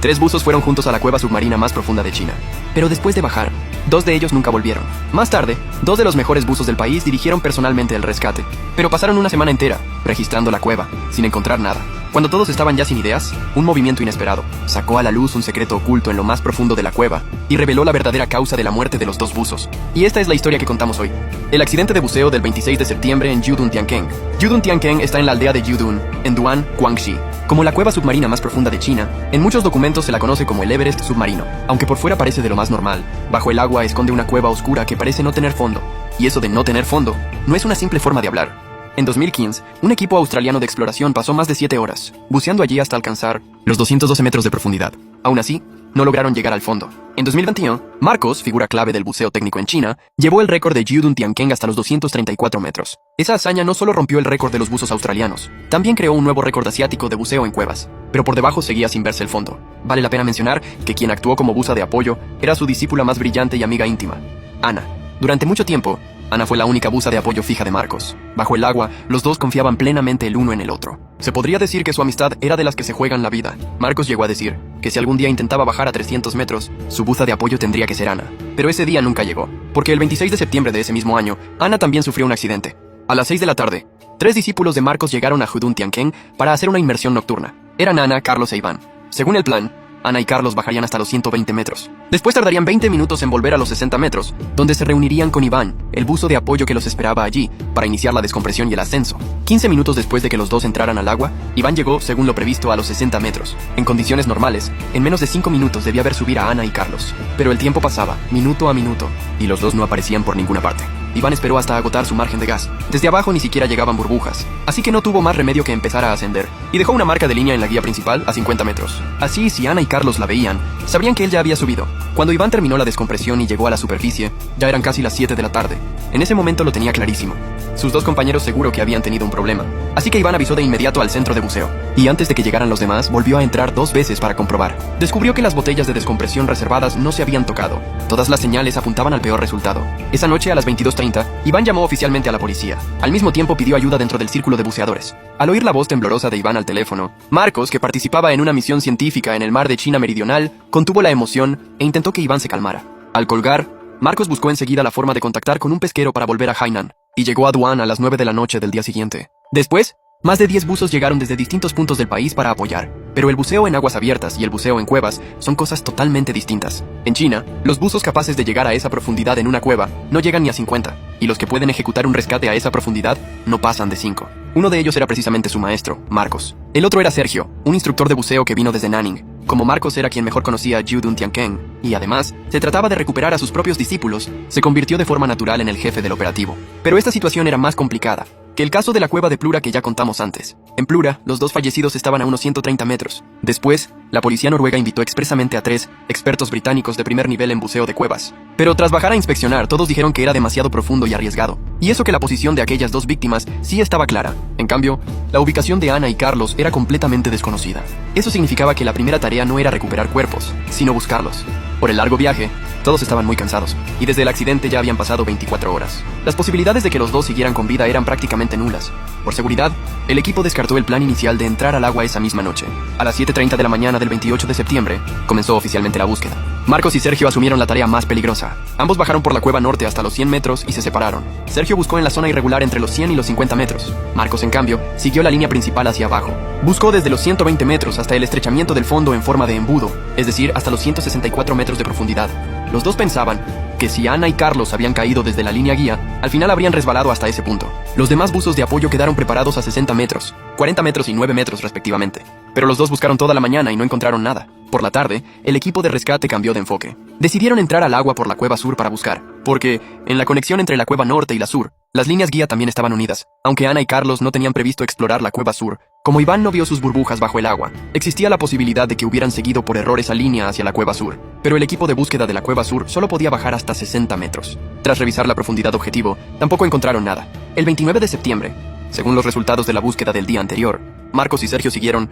3 buzos fueron juntos a la cueva submarina más profunda de China. Pero después de bajar, 2 de ellos nunca volvieron. Más tarde, 2 de los mejores buzos del país dirigieron personalmente el rescate, pero pasaron una semana entera registrando la cueva, sin encontrar nada. Cuando todos estaban ya sin ideas, un movimiento inesperado sacó a la luz un secreto oculto en lo más profundo de la cueva y reveló la verdadera causa de la muerte de los 2 buzos. Y esta es la historia que contamos hoy. El accidente de buceo del 26 de septiembre en Yudun-Tiankeng. Yudun-Tiankeng está en la aldea de Yudun, en Duan, Guangxi. Como la cueva submarina más profunda de China, en muchos documentos se la conoce como el Everest submarino. Aunque por fuera parece de lo más normal, bajo el agua esconde una cueva oscura que parece no tener fondo. Y eso de no tener fondo no es una simple forma de hablar. En 2015, un equipo australiano de exploración pasó más de 7 horas, buceando allí hasta alcanzar los 212 metros de profundidad. Aún así, no lograron llegar al fondo. En 2021, Marcos, figura clave del buceo técnico en China, llevó el récord de Yudun-Tiankeng hasta los 234 metros. Esa hazaña no solo rompió el récord de los buzos australianos, también creó un nuevo récord asiático de buceo en cuevas, pero por debajo seguía sin verse el fondo. Vale la pena mencionar que quien actuó como buza de apoyo era su discípula más brillante y amiga íntima, Ana. Durante mucho tiempo, Ana fue la única buza de apoyo fija de Marcos. Bajo el agua, los dos confiaban plenamente el uno en el otro. Se podría decir que su amistad era de las que se juegan la vida. Marcos llegó a decir que si algún día intentaba bajar a 300 metros, su buza de apoyo tendría que ser Ana. Pero ese día nunca llegó, porque el 26 de septiembre de ese mismo año, Ana también sufrió un accidente. A las 6 de la tarde, 3 discípulos de Marcos llegaron a Yudun-Tiankeng para hacer una inmersión nocturna. Eran Ana, Carlos e Iván. Según el plan, Ana y Carlos bajarían hasta los 120 metros. Después tardarían 20 minutos en volver a los 60 metros, donde se reunirían con Iván, el buzo de apoyo que los esperaba allí, para iniciar la descompresión y el ascenso. 15 minutos después de que los dos entraran al agua, Iván llegó, según lo previsto, a los 60 metros. En condiciones normales, en menos de 5 minutos debía ver subir a Ana y Carlos. Pero el tiempo pasaba, minuto a minuto, y los dos no aparecían por ninguna parte. Iván esperó hasta agotar su margen de gas. Desde abajo ni siquiera llegaban burbujas, así que no tuvo más remedio que empezar a ascender, y dejó una marca de línea en la guía principal a 50 metros. Así, si Ana y Carlos la veían, sabrían que él ya había subido. Cuando Iván terminó la descompresión y llegó a la superficie, ya eran casi las 7 de la tarde. En ese momento lo tenía clarísimo. Sus 2 compañeros seguro que habían tenido un problema, así que Iván avisó de inmediato al centro de buceo. Y antes de que llegaran los demás, volvió a entrar 2 veces para comprobar. Descubrió que las botellas de descompresión reservadas no se habían tocado. Todas las señales apuntaban al peor resultado. Esa noche a las 22:30, Iván llamó oficialmente a la policía. Al mismo tiempo pidió ayuda dentro del círculo de buceadores. Al oír la voz temblorosa de Iván al teléfono, Marcos, que participaba en una misión científica en el mar de China Meridional, contuvo la emoción e intentó que Iván se calmara. Al colgar, Marcos buscó enseguida la forma de contactar con un pesquero para volver a Hainan, y llegó a Duan a las 9 de la noche del día siguiente. Después, más de 10 buzos llegaron desde distintos puntos del país para apoyar. Pero el buceo en aguas abiertas y el buceo en cuevas son cosas totalmente distintas. En China, los buzos capaces de llegar a esa profundidad en una cueva no llegan ni a 50, y los que pueden ejecutar un rescate a esa profundidad no pasan de 5. Uno de ellos era precisamente su maestro, Marcos. El otro era Sergio, un instructor de buceo que vino desde Nanning. Como Marcos era quien mejor conocía Yudun-Tiankeng, y además se trataba de recuperar a sus propios discípulos, se convirtió de forma natural en el jefe del operativo. Pero esta situación era más complicada que el caso de la cueva de Plura que ya contamos antes. En Plura, los 2 fallecidos estaban a unos 130 metros. Después, la policía noruega invitó expresamente a 3 expertos británicos de primer nivel en buceo de cuevas. Pero tras bajar a inspeccionar, todos dijeron que era demasiado profundo y arriesgado. Y eso que la posición de aquellas 2 víctimas sí estaba clara. En cambio, la ubicación de Ana y Carlos era completamente desconocida. Eso significaba que la primera tarea no era recuperar cuerpos, sino buscarlos. Por el largo viaje, todos estaban muy cansados, y desde el accidente ya habían pasado 24 horas. Las posibilidades de que los 2 siguieran con vida eran prácticamente nulas. Por seguridad, el equipo descartó el plan inicial de entrar al agua esa misma noche. A las 7:30 de la mañana del 28 de septiembre, comenzó oficialmente la búsqueda. Marcos y Sergio asumieron la tarea más peligrosa. Ambos bajaron por la cueva norte hasta los 100 metros y se separaron. Sergio buscó en la zona irregular entre los 100 y los 50 metros. Marcos, en cambio, siguió la línea principal hacia abajo. Buscó desde los 120 metros hasta el estrechamiento del fondo en forma de embudo, es decir, hasta los 164 metros de profundidad. Los dos pensaban que si Ana y Carlos habían caído desde la línea guía, al final habrían resbalado hasta ese punto. Los demás buzos de apoyo quedaron preparados a 60 metros, 40 metros y 9 metros respectivamente. Pero los dos buscaron toda la mañana y no encontraron nada. Por la tarde, el equipo de rescate cambió de enfoque. Decidieron entrar al agua por la cueva sur para buscar, porque, en la conexión entre la cueva norte y la sur, las líneas guía también estaban unidas. Aunque Ana y Carlos no tenían previsto explorar la cueva sur, como Iván no vio sus burbujas bajo el agua, existía la posibilidad de que hubieran seguido por error esa línea hacia la cueva sur. Pero el equipo de búsqueda de la cueva sur solo podía bajar hasta 60 metros. Tras revisar la profundidad objetivo, tampoco encontraron nada. El 29 de septiembre, según los resultados de la búsqueda del día anterior, Marcos y Sergio siguieron